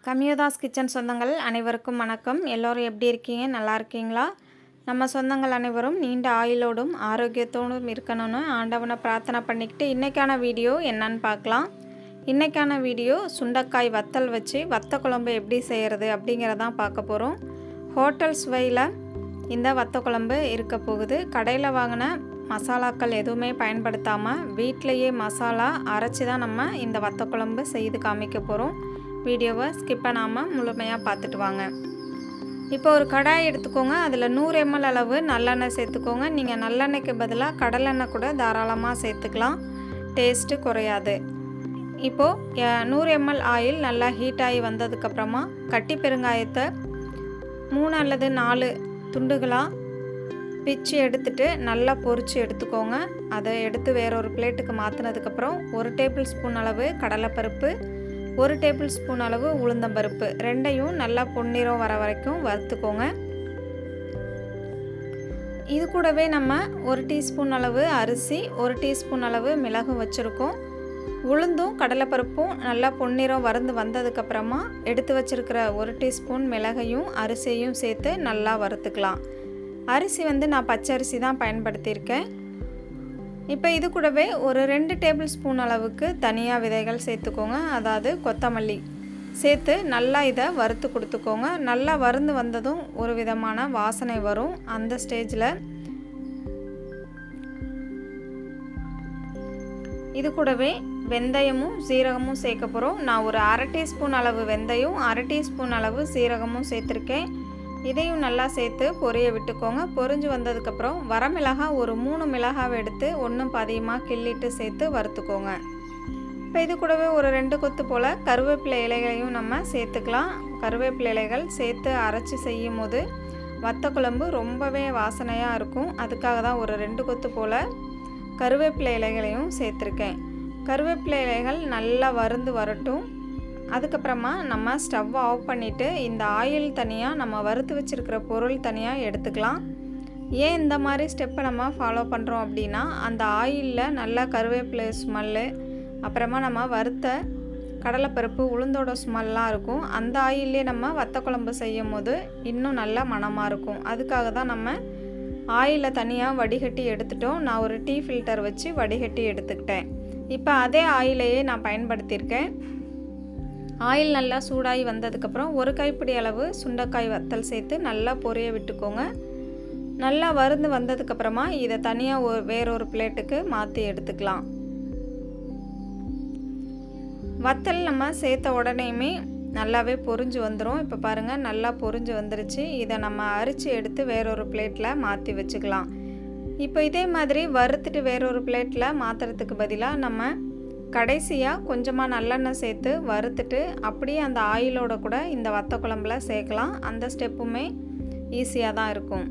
கம்யூதாஸ் kitchen சொந்தங்கள் அனைவருக்கும் வணக்கம். எல்லோரும் எப்படி இருக்கீங்க? நல்லா இருக்கீங்களா? நம்ம சொந்தங்கள் அனைவரும் நீண்ட ஆயுளோடும் ஆரோக்கியத்தோடும் இருக்கணும்னு ஆண்டவனை பிரார்த்தனை பண்ணிக்கிட்டு இன்றைக்கான வீடியோ என்னன்னு பார்க்கலாம். இன்றைக்கான வீடியோ சுண்டைக்காய் வத்தல் வச்சு வத்த குழம்பு எப்படி செய்கிறது அப்படிங்கிறதான் பார்க்க போகிறோம். ஹோட்டல் சுவையில் இந்த வத்த குழம்பு இருக்க போகுது. கடையில் வாங்கின மசாலாக்கள் எதுவுமே பயன்படுத்தாமல் வீட்டிலையே மசாலா அரைச்சி தான் நம்ம இந்த வத்த குழம்பு செய்து காமிக்க போகிறோம். வீடியோவை ஸ்கிப் பண்ணாமல் முழுமையாக பார்த்துட்டு வாங்க. இப்போ ஒரு கடாய் எடுத்துக்கோங்க. அதில் 100 ml அளவு நல்லெண்ணெய் சேர்த்துக்கோங்க. நீங்கள் நல்லெண்ணெய்க்கு பதிலாக கடலெண்ணெய் கூட தாராளமாக சேர்த்துக்கலாம், டேஸ்ட்டு குறையாது. இப்போது 100 ml ஆயில் நல்லா ஹீட் ஆகி வந்ததுக்கப்புறமா கட்டி பெருங்காயத்தை 3 அல்லது 4 துண்டுகளாக பிச்சு எடுத்துட்டு நல்லா பொரித்து எடுத்துக்கோங்க. அதை எடுத்து வேறொரு பிளேட்டுக்கு மாற்றினதுக்கப்புறம் 1 டேபிள் ஸ்பூன் அளவு கடலைப்பருப்பு, 1 டேபிள் ஸ்பூன் அளவு உளுந்தம்பருப்பு ரெண்டையும் நல்லா பொன்னிறம் வர வரைக்கும் வறுத்துக்கோங்க. இது கூடவே நம்ம 1 டீஸ்பூன் அளவு அரிசி, 1 டீஸ்பூன் அளவு மிளகும் வச்சுருக்கோம். உளுந்தும் கடலைப்பருப்பும் நல்லா பொன்னிறம் வறுந்து வந்ததுக்கப்புறமா எடுத்து வச்சுருக்கிற 1 டீஸ்பூன் மிளகையும் அரிசியையும் சேர்த்து நல்லா வறுத்துக்கலாம். அரிசி நான் பச்சரிசி தான் பயன்படுத்தியிருக்கேன். இப்போ இது கூடவே ஒரு 2 டேபிள் ஸ்பூன் அளவுக்கு தனியாக விதைகள் சேர்த்துக்கோங்க, அதாவது கொத்தமல்லி சேர்த்து நல்லா இதை வறுத்து கொடுத்துக்கோங்க. நல்லா வறுந்து வந்ததும் ஒரு விதமான வாசனை வரும். அந்த ஸ்டேஜில் இது கூடவே வெந்தயமும் சீரகமும் சேர்க்க போகிறோம். நான் ஒரு 1/2 டீஸ்பூன் அளவு வெந்தயம், 1/2 டீஸ்பூன் அளவு சீரகமும் சேர்த்துருக்கேன். இதையும் நல்லா சேர்த்து பொரிய விட்டுக்கோங்க. பொரிஞ்சு வந்ததுக்கப்புறம் வரமிளகாய் ஒரு 3 மிளகாவை எடுத்து ஒன்றும் பாதியமாக கிள்ளிட்டு சேர்த்து வறுத்துக்கோங்க. இப்போ இது கூடவே ஒரு 2 கொத்து போல் கருவேப்பிலை இலைகளையும் நம்ம சேர்த்துக்கலாம். கருவேப்பிலை இலைகள் சேர்த்து அரைச்சி செய்யும் போது வத்த குழம்பு ரொம்பவே வாசனையாக இருக்கும். அதுக்காக தான் ஒரு 2 கொத்து போல் கருவேப்பிலை இலைகளையும் சேர்த்துருக்கேன். கருவேப்பிலை இலைகள் நல்லா வறுந்து வரட்டும். அதுக்கப்புறமா நம்ம ஸ்டவ்வை ஆஃப் பண்ணிவிட்டு இந்த ஆயில் தனியாக, நம்ம வறுத்து வச்சுருக்கிற பொருள் தனியாக எடுத்துக்கலாம். ஏன் இந்த மாதிரி ஸ்டெப்பை நம்ம ஃபாலோ பண்ணுறோம் அப்படின்னா, அந்த ஆயிலில் நல்லா கருவேப்பிலை ஸ்மெல்லு, அப்புறமா நம்ம வறுத்த கடலைப்பருப்பு உளுந்தோட ஸ்மெல்லாம் இருக்கும். அந்த ஆயிலே நம்ம வத்த குழம்பு செய்யும் போது இன்னும் நல்லா மணமாக இருக்கும். அதுக்காக தான் நம்ம ஆயிலை தனியாக வடிகட்டி எடுத்துட்டோம். நான் ஒரு டீ ஃபில்டர் வச்சு வடிகட்டி எடுத்துக்கிட்டேன். இப்போ அதே ஆயிலையே நான் பயன்படுத்தியிருக்கேன். ஆயில் நல்லா சூடாகி வந்ததுக்கப்புறம் 1 கைப்பிடி அளவு சுண்டைக்காய் வத்தல் சேர்த்து நல்லா பொரிய விட்டுக்கோங்க. நல்லா வறுந்து வந்ததுக்கப்புறமா இதை தனியாக வேறொரு பிளேட்டுக்கு மாற்றி எடுத்துக்கலாம். வத்தல் நம்ம சேர்த்த உடனேயுமே நல்லாவே பொரிஞ்சு வந்துடும். இப்போ பாருங்கள், நல்லா பொரிஞ்சு வந்துருச்சு. இதை நம்ம அரிச்சு எடுத்து வேறொரு பிளேட்டில் மாற்றி வச்சுக்கலாம். இப்போ இதே மாதிரி வறுத்துட்டு வேறொரு பிளேட்டில் மாற்றுறதுக்கு பதிலாக நம்ம கடைசியாக கொஞ்சமாக நல்லெண்ணெய் சேர்த்து வறுத்துட்டு அப்படியே அந்த ஆயிலோட கூட இந்த வத்த குழம்புல சேர்க்கலாம். அந்த ஸ்டெப்புமே ஈஸியாக தான் இருக்கும்.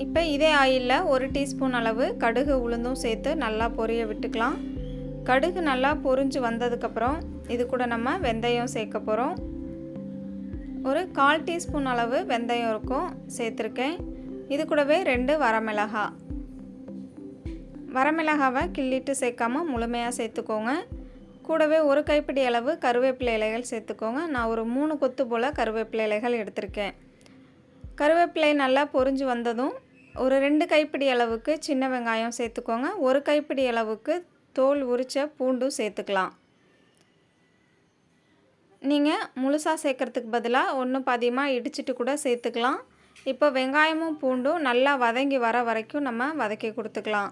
இப்போ இதே ஆயிலில் 1 டீஸ்பூன் அளவு கடுகு உளுந்தும் சேர்த்து நல்லா பொரிய விட்டுக்கலாம். கடுகு நல்லா பொரிஞ்சு வந்ததுக்கப்புறம் இது கூட நம்ம வெந்தயம் சேர்க்க போகிறோம். ஒரு 1/4 டீஸ்பூன் அளவு வெந்தயம் இருக்கும் சேர்த்துருக்கேன். இது கூடவே 2 வரமிளகாவை கிள்ளிட்டு சேர்க்காம முழுமையாக சேர்த்துக்கோங்க. கூடவே 1 கைப்பிடி அளவு கருவேப்பிலை இலைகள் சேர்த்துக்கோங்க. நான் ஒரு 3 கொத்து போல் கருவேப்பிலை இலைகள் எடுத்திருக்கேன். கருவேப்பிலை நல்லா பொரிஞ்சு வந்ததும் ஒரு 2 கைப்பிடி அளவுக்கு சின்ன வெங்காயம் சேர்த்துக்கோங்க. 1 கைப்பிடி அளவுக்கு தோல் உரித்த பூண்டும் சேர்த்துக்கலாம். நீங்கள் முழுசாக சேர்க்குறதுக்கு பதிலாக ஒன்று பாதியமாக இடிச்சிட்டு கூட சேர்த்துக்கலாம். இப்போ வெங்காயமும் பூண்டும் நல்லா வதங்கி வர வரைக்கும் நம்ம வதக்கி கொடுத்துக்கலாம்.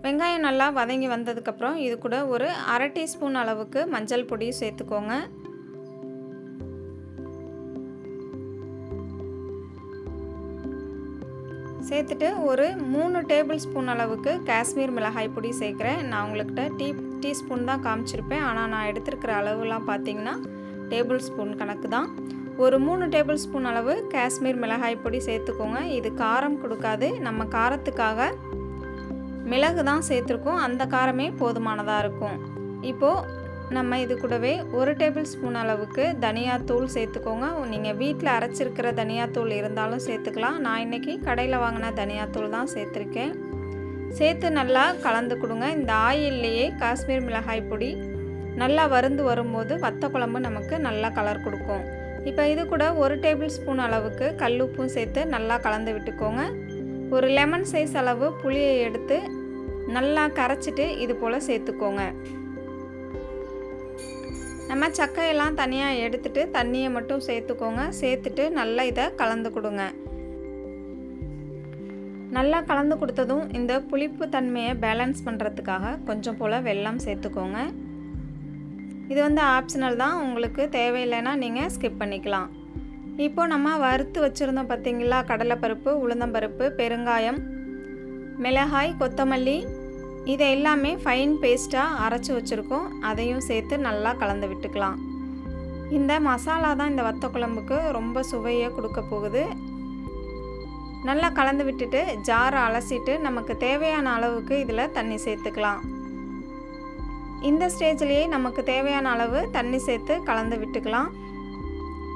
வெங்காயம் நல்லா வதங்கி வந்ததுக்கப்புறம் இது கூட ஒரு 1/2 டீஸ்பூன் அளவுக்கு மஞ்சள் பொடியும் சேர்த்துக்கோங்க. சேர்த்துட்டு ஒரு 3 டேபிள் ஸ்பூன் அளவுக்கு காஷ்மீர் மிளகாய் பொடி சேர்க்குறேன். நான் உங்கள்கிட்ட டீஸ்பூன் தான் காமிச்சிருப்பேன், ஆனால் நான் எடுத்துருக்கிற அளவுலாம் பார்த்திங்கன்னா டேபிள் ஸ்பூன் கணக்கு தான். ஒரு 3 டேபிள் ஸ்பூன் அளவு காஷ்மீர் மிளகாய் பொடி சேர்த்துக்கோங்க. இது காரம் கொடுக்காது, நம்ம காரத்துக்காக மிளகு தான் சேர்த்துருக்கோம், அந்த காரமே போதுமானதாக இருக்கும். இப்போது நம்ம இது கூடவே 1 டேபிள் ஸ்பூன் அளவுக்கு தனியாத்தூள் சேர்த்துக்கோங்க. நீங்கள் வீட்டில் அரைச்சிருக்கிற தனியாத்தூள் இருந்தாலும் சேர்த்துக்கலாம். நான் இன்றைக்கி கடையில் வாங்கின தனியாத்தூள் தான் சேர்த்துருக்கேன். சேர்த்து நல்லா கலந்து கொடுங்க. இந்த ஆயில்லையே காஷ்மீர் மிளகாய் பொடி நல்லா வறுந்து வரும்போது வத்த குழம்பு நமக்கு நல்லா கலர் கொடுக்கும். இப்போ இது கூட 1 டேபிள் ஸ்பூன் அளவுக்கு கல்லுப்பும் சேர்த்து நல்லா கலந்து விட்டுக்கோங்க. ஒரு லெமன் சைஸ் அளவு புளியை எடுத்து நல்லா கரைச்சிட்டு இது போல் சேர்த்துக்கோங்க. நம்ம சக்கையெல்லாம் தனியாக எடுத்துட்டு தண்ணியை மட்டும் சேர்த்துக்கோங்க. சேர்த்துட்டு நல்லா இதை கலந்து கொடுங்க. நல்லா கலந்து கொடுத்ததும் இந்த புளிப்பு தன்மையை பேலன்ஸ் பண்ணுறதுக்காக கொஞ்சம் போல் வெல்லம் சேர்த்துக்கோங்க. இது ஆப்ஷனல் தான், உங்களுக்கு தேவையில்லைன்னா நீங்கள் ஸ்கிப் பண்ணிக்கலாம். இப்போ நம்ம வறுத்து வச்சுருந்தோம் பார்த்திங்களா, கடலைப்பருப்பு, உளுந்தம்பருப்பு, பெருங்காயம், மிளகாய், கொத்தமல்லி, இதை எல்லாமே ஃபைன் பேஸ்ட்டாக அரைச்சி வச்சுருக்கோம். அதையும் சேர்த்து நல்லா கலந்து விட்டுக்கலாம். இந்த மசாலா தான் இந்த வத்த குழம்புக்கு ரொம்ப சுவையை கொடுக்க போகுது. நல்லா கலந்து விட்டுட்டு ஜாரை அலசிட்டு நமக்கு தேவையான அளவுக்கு இதில் தண்ணி சேர்த்துக்கலாம். இந்த ஸ்டேஜ்லேயே நமக்கு தேவையான அளவு தண்ணி சேர்த்து கலந்து விட்டுக்கலாம்.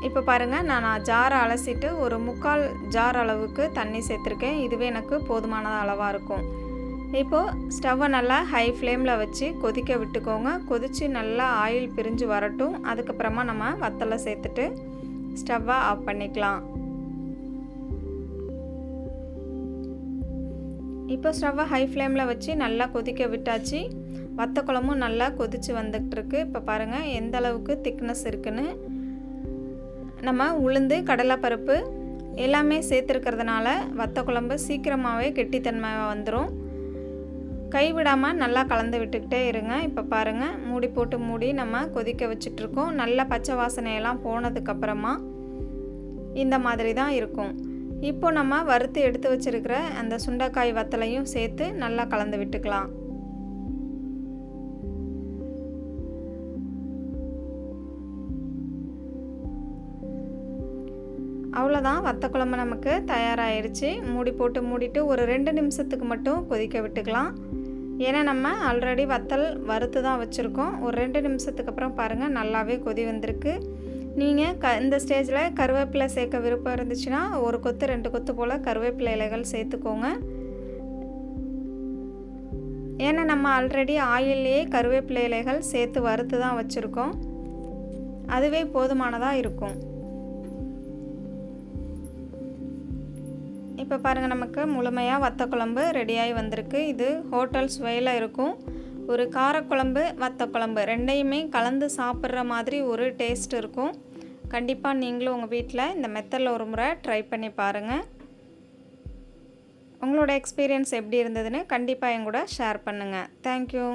இப்போ பாருங்கள், நான் ஜாரை அலசிட்டு ஒரு 3/4 ஜார் அளவுக்கு தண்ணி சேர்த்துருக்கேன். இதுவே எனக்கு போதுமான அளவாக இருக்கும். இப்போது ஸ்டவ்வை நல்லா ஹை ஃப்ளேமில் வச்சு கொதிக்க விட்டுக்கோங்க. கொதித்து நல்லா ஆயில் பிரிஞ்சு வரட்டும். அதுக்கப்புறமா நம்ம வத்தலை சேர்த்துட்டு ஸ்டவ்வை ஆஃப் பண்ணிக்கலாம். இப்போ ஸ்டவ்வை ஹை ஃப்ளேமில் வச்சு நல்லா கொதிக்க விட்டாச்சு. வத்த குழம்பும் நல்லா கொதித்து வந்துகிட்ருக்கு. இப்போ பாருங்கள் எந்த அளவுக்கு திக்னஸ் இருக்குன்னு. நம்ம உளுந்து, கடலைப்பருப்பு எல்லாமே சேர்த்துருக்கிறதுனால வத்த குழம்பு சீக்கிரமாகவே கெட்டித்தன்மையாக வந்துடும். கைவிடாமல் நல்லா கலந்து விட்டுக்கிட்டே இருங்க. இப்போ பாருங்கள், மூடி போட்டு மூடி நம்ம கொதிக்க வச்சிட்ருக்கோம். நல்ல பச்சை வாசனையெல்லாம் போனதுக்கப்புறமா இந்த மாதிரி தான் இருக்கும். இப்போ நம்ம வறுத்து எடுத்து வச்சுருக்கிற அந்த சுண்டைக்காய் வத்தலையும் சேர்த்து நல்லா கலந்து விட்டுக்கலாம். அவ்வளோதான், வத்த குழம்பு நமக்கு தயாராகிடுச்சு. மூடி போட்டு மூடிட்டு ஒரு 2 நிமிஷத்துக்கு மட்டும் கொதிக்க விட்டுக்கலாம். ஏன்னா நம்ம ஆல்ரெடி வத்தல் வறுத்து தான் வச்சுருக்கோம். ஒரு 2 நிமிஷத்துக்கு அப்புறம் பாருங்கள் நல்லாவே கொதி வந்திருக்கு. நீங்கள் இந்த ஸ்டேஜில் கருவேப்பிலை சேர்க்க விருப்பம் இருந்துச்சுன்னா 1 கொத்து 2 கொத்து போல் கருவேப்பிலை இலைகள் சேர்த்துக்கோங்க. ஏன்னா நம்ம ஆல்ரெடி ஆயிலே கருவேப்பிலை இலைகள் சேர்த்து வறுத்து தான் வச்சுருக்கோம். அதுவே போதுமானதாக இருக்கும். இப்போ பாருங்கள், நமக்கு முழுமையாக வத்த குழம்பு ரெடியாகி வந்திருக்கு. இது ஹோட்டல் சுவையில் இருக்கும். ஒரு காரக்குழம்பு, வத்த குழம்பு ரெண்டையுமே கலந்து சாப்பிட்ற மாதிரி ஒரு டேஸ்ட் இருக்கும். கண்டிப்பாக நீங்களும் உங்கள் வீட்டில் இந்த மெத்தடில் ஒரு முறை ட்ரை பண்ணி பாருங்கள். உங்களோட எக்ஸ்பீரியன்ஸ் எப்படி இருந்ததுன்னு கண்டிப்பாக என் கூட ஷேர் பண்ணுங்கள். தேங்க்யூ.